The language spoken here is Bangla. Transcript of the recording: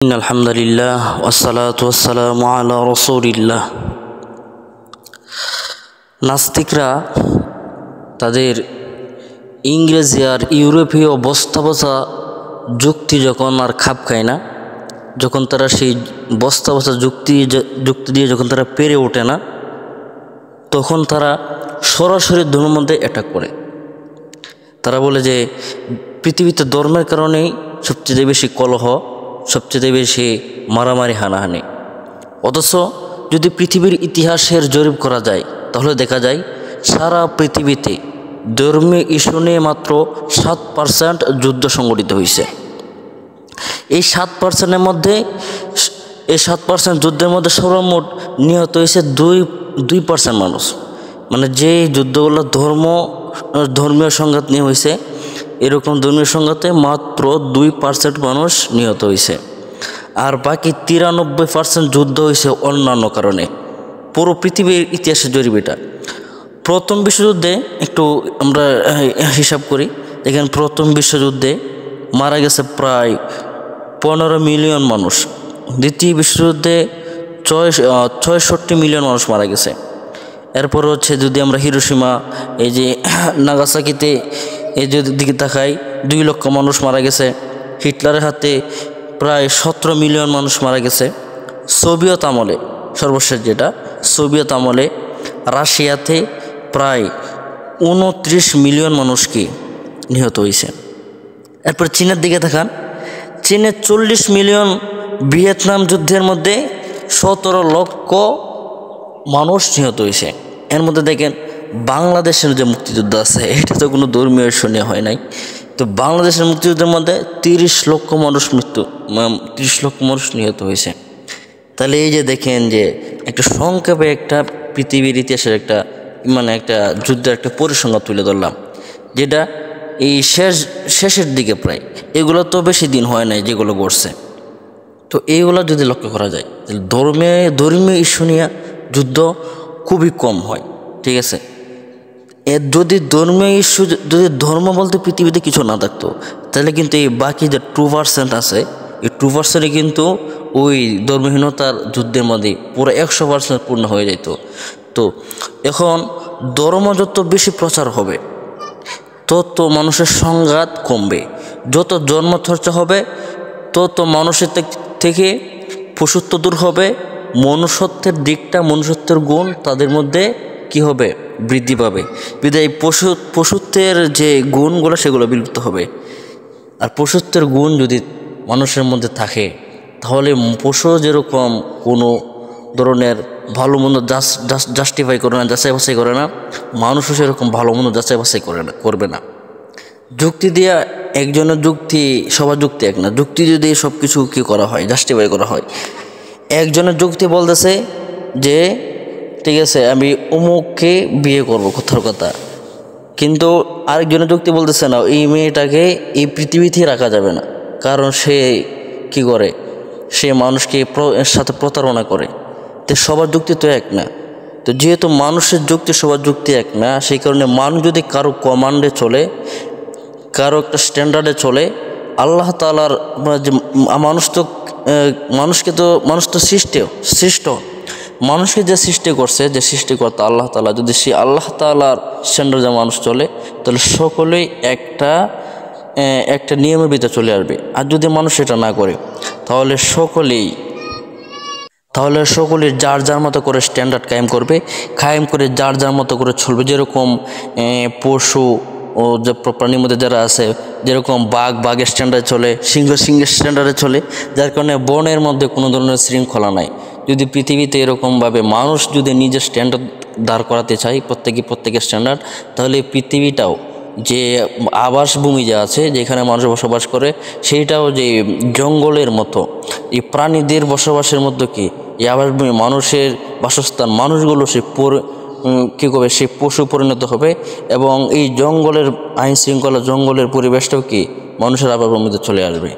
আলহামদুলিল্লাহ ওয়াসসালাতু ওয়াসসালামু আলা রাসূলিল্লাহ। নাস্তিকরা তাদের ইংরেজি আর ইউরোপীয় বস্তা বসা যুক্তি যখন আর খাপ খায় না, যখন তারা সেই বস্তা বসা যুক্তি দিয়ে যখন তারা পেরে ওঠে না, তখন তারা সরাসরি ধর্মের মধ্যে অ্যাটাক করে। তারা বলে যে পৃথিবীতে ধর্মের কারণেই সবচেয়ে বেশি কলহ, সবচেয়ে বেশি মারামারি হানাহানি। অথচ যদি পৃথিবীর ইতিহাসের জরিপ করা যায় তাহলে দেখা যায় সারা পৃথিবীতে ধর্মীয় ইস্যু নিয়ে মাত্র 7% যুদ্ধ সংঘটিত হয়েছে। এই 7%-এর মধ্যে এই 7% যুদ্ধের মধ্যে সর্বমোট নিহত হয়েছে 2% মানুষ। মানে যে যুদ্ধগুলো ধর্মীয় সংঘাত নিয়ে হয়েছে, এরকম ধর্মীয় সংঘাতে মাত্র 2% মানুষ নিহত হয়েছে, আর বাকি 93% যুদ্ধ হয়েছে অন্যান্য কারণে। পুরো পৃথিবীর ইতিহাসের জরিপটা প্রথম বিশ্বযুদ্ধে একটু আমরা হিসাব করি। দেখেন, প্রথম বিশ্বযুদ্ধে মারা গেছে প্রায় 15 মিলিয়ন মানুষ। দ্বিতীয় বিশ্বযুদ্ধে 66 মিলিয়ন মানুষ মারা গেছে। এরপর হচ্ছে যদি আমরা হিরোশিমা, এই যে নাগাসাকিতে এই যদি দিকে তাকাই, 2 লক্ষ মানুষ মারা গেছে। হিটলারের হাতে প্রায় 17 মিলিয়ন মানুষ মারা গেছে। সোভিয়েত আমলে, সর্বশেষ যেটা সোভিয়েত আমলে, রাশিয়াতে প্রায় 29 মিলিয়ন মানুষ কি নিহত হয়েছে। এরপর চীনের দিকে তাকান, চীনে 40 মিলিয়ন। ভিয়েতনাম যুদ্ধের মধ্যে 17 লক্ষ মানুষ নিহত হয়েছে। এর মধ্যে দেখেন বাংলাদেশের যে মুক্তিযুদ্ধ আছে, এটা তো কোনো ধর্মীয় ইস্যু নিয়ে হয় নাই। তো বাংলাদেশের মুক্তিযুদ্ধের মধ্যে 30 লক্ষ মানুষ নিহত হয়েছে। তাহলে এই যে দেখেন যে একটা সংক্ষেপে একটা পৃথিবীর ইতিহাসের একটা যুদ্ধের একটা পরিসংখ্যান তুলে ধরলাম, যেটা এই শেষের দিকে প্রায়। এগুলো তো বেশি দিন হয় নাই যেগুলো ঘটছে। তো এইগুলো যদি লক্ষ্য করা যায় তাহলে ধর্মীয় ইস্যু নিয়ে যুদ্ধ খুবই কম হয়। ঠিক আছে, এর যদি ধর্মীয় ইস্যু, যদি ধর্ম বলতে পৃথিবীতে কিছু না থাকতো, তাহলে কিন্তু এই বাকি যে 2% আছে, এই 2%-ই কিন্তু ওই ধর্মহীনতার যুদ্ধের মধ্যে পুরো 100% পূর্ণ হয়ে যেত। তো এখন ধর্ম যত বেশি প্রচার হবে তত মানুষের সংঘাত কমবে, যত জন্ম চর্চা হবে তত মানুষের থেকে পশুত্ব দূর হবে, মনুষ্যত্বের দিকটা, মনুষ্যত্বের গুণ তাদের মধ্যে কি হবে, বৃদ্ধি পাবে। বিদায় পশুত্বের যে গুণগুলো সেগুলো বিলুপ্ত হবে। আর পশুত্বের গুণ যদি মানুষের মধ্যে থাকে তাহলে পশু যেরকম কোনো ধরনের ভালো মন্দ জাস্টিফাই করে না, যাচাই বাছাই করে না, মানুষও সেরকম ভালো মন্দ যাচাই বাছাই করবে না। যুক্তি দিয়া একজনের যুক্তি, সবার যুক্তি এক না। যুক্তি যদি সব কিছু কী করা হয়, জাস্টিফাই করা হয়, একজনের যুক্তি বলতেছে যে ঠিক আছে আমি অমুককে বিয়ে করব, কথার কথা, কিন্তু আরেকজনের যুক্তি বলতেছে না, এই মেয়েটাকে এই পৃথিবীতেই রাখা যাবে না, কারণ সে কি করে, সে মানুষকে সাথে প্রতারণা করে। তো সবার যুক্তি তো এক না। তো যেহেতু মানুষের যুক্তি সবার যুক্তি এক না, সেই কারণে মানুষ যদি কারো কমান্ডে চলে, কারো একটা স্ট্যান্ডার্ডে চলে, আল্লাহ তাআলার যে মানুষ তো সৃষ্ট মানুষকে যে সৃষ্টি করছে, যে সৃষ্টিকর্তা আল্লাহ তাআলা, যদি সে আল্লাহ তাআলার স্ট্যান্ডার্ডে মানুষ চলে তাহলে সকলেই একটা নিয়মের ভিতরে চলে আসবে। আর যদি মানুষ এটা না করে তাহলে সকলেই যার যার মতো করে স্ট্যান্ডার্ড কায়েম করে যার যার মতো করে চলবে। যেরকম পশু ও যে প্রাণীর মধ্যে যারা আছে, যেরকম বাঘের স্ট্যান্ডার্ডে চলে, সিংহের স্ট্যান্ডার্ডে চলে, যার কারণে বনের মধ্যে কোনো ধরনের শৃঙ্খলা নাই। যদি পৃথিবীতে এরকমভাবে মানুষ যদি নিজের স্ট্যান্ডার্ড দাঁড় করাতে চায়, প্রত্যেকের স্ট্যান্ডার্ড, তাহলে পৃথিবীটাও যে আবাসভূমি যা আছে, যেখানে মানুষ বসবাস করে, সেইটাও যে জঙ্গলের মতো, এই প্রাণীদের বসবাসের মধ্যে কি এই আবাসভূমি, মানুষের বাসস্থান, মানুষগুলো কী করবে, সে পশু পরিণত হবে, এবং এই জঙ্গলের আইন শৃঙ্খলা, জঙ্গলের পরিবেশটাও কি মানুষের আবাসভূমিতে চলে আসবে।